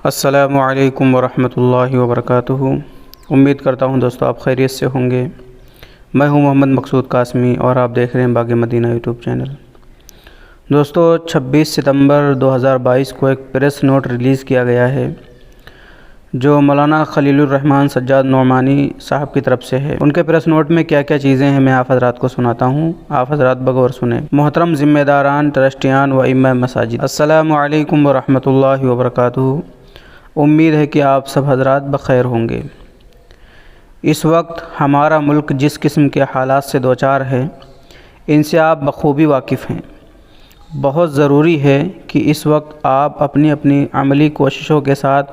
السلام علیکم ورحمۃ اللہ وبرکاتہ۔ امید کرتا ہوں دوستو آپ خیریت سے ہوں گے۔ میں ہوں محمد مقصود قاسمی اور آپ دیکھ رہے ہیں باغ مدینہ یوٹیوب چینل۔ دوستو 26 ستمبر 2022 کو ایک پریس نوٹ ریلیز کیا گیا ہے جو مولانا خلیل الرحمان سجاد نعمانی صاحب کی طرف سے ہے۔ ان کے پریس نوٹ میں کیا کیا چیزیں ہیں میں آپ حضرات کو سناتا ہوں، آپ حضرات بغور سنیں۔ محترم ذمہ داران، ٹرسٹیان و ائمہ مساجد، السلام علیکم ورحمۃ اللہ وبرکاتہ۔ امید ہے کہ آپ سب حضرات بخیر ہوں گے۔ اس وقت ہمارا ملک جس قسم کے حالات سے دوچار ہے ان سے آپ بخوبی واقف ہیں۔ بہت ضروری ہے کہ اس وقت آپ اپنی اپنی عملی کوششوں کے ساتھ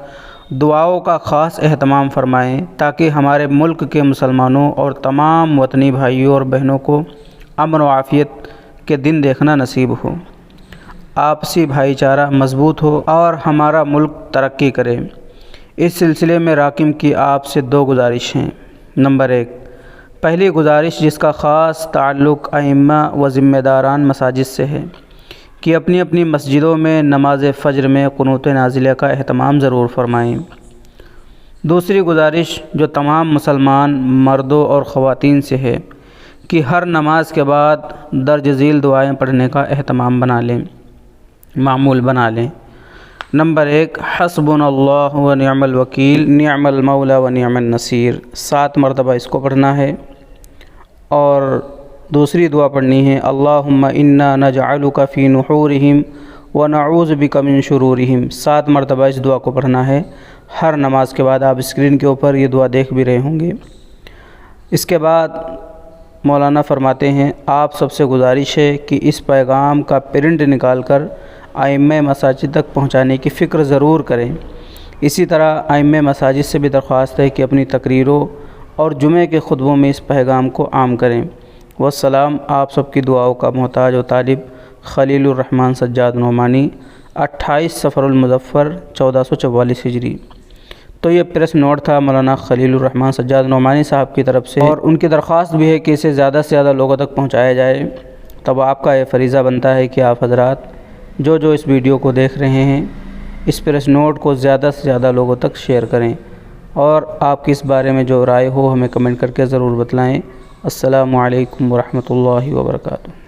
دعاؤں کا خاص اہتمام فرمائیں تاکہ ہمارے ملک کے مسلمانوں اور تمام وطنی بھائیوں اور بہنوں کو امن و عافیت کے دن دیکھنا نصیب ہو، آپسی بھائی چارہ مضبوط ہو اور ہمارا ملک ترقی کرے۔ اس سلسلے میں راکم کی آپ سے دو گزارش ہیں۔ نمبر 1، پہلی گزارش جس کا خاص تعلق ائمہ و ذمہ داران مساجد سے ہے کہ اپنی اپنی مسجدوں میں نماز فجر میں قنوت نازلہ کا اہتمام ضرور فرمائیں۔ دوسری گزارش جو تمام مسلمان مردوں اور خواتین سے ہے کہ ہر نماز کے بعد درج ذیل دعائیں پڑھنے کا اہتمام معمول بنا لیں۔ نمبر 1، حسبنا اللہ و نعم الوکیل نعم المولا و نعم النصیر، 7 مرتبہ اس کو پڑھنا ہے۔ اور دوسری دعا پڑھنی ہے اللہم انا نجعلک فی نحورہم و نعوذ بک من شرورہم، 7 مرتبہ اس دعا کو پڑھنا ہے ہر نماز کے بعد۔ آپ اسکرین کے اوپر یہ دعا دیکھ بھی رہے ہوں گے۔ اس کے بعد مولانا فرماتے ہیں آپ سب سے گزارش ہے کہ اس پیغام کا پرنٹ نکال کر ائمہ مساجد تک پہنچانے کی فکر ضرور کریں۔ اسی طرح ائمہ مساجد سے بھی درخواست ہے کہ اپنی تقریروں اور جمعے کے خطبوں میں اس پیغام کو عام کریں۔ والسلام، آپ سب کی دعاؤں کا محتاج و طالب خلیل الرحمان سجاد نعمانی، 28 صفر المظفر 1444 ہجری۔ تو یہ پریس نوٹ تھا مولانا خلیل الرحمان سجاد نعمانی صاحب کی طرف سے، اور ان کی درخواست بھی ہے کہ اسے زیادہ سے زیادہ لوگوں تک پہنچایا جائے۔ تب آپ کا یہ فریضہ بنتا ہے کہ آپ حضرات جو اس ویڈیو کو دیکھ رہے ہیں اس پریس نوٹ کو زیادہ سے زیادہ لوگوں تک شیئر کریں، اور آپ کی اس بارے میں جو رائے ہو ہمیں کمنٹ کر کے ضرور بتلائیں۔ السلام علیکم ورحمۃ اللہ وبرکاتہ۔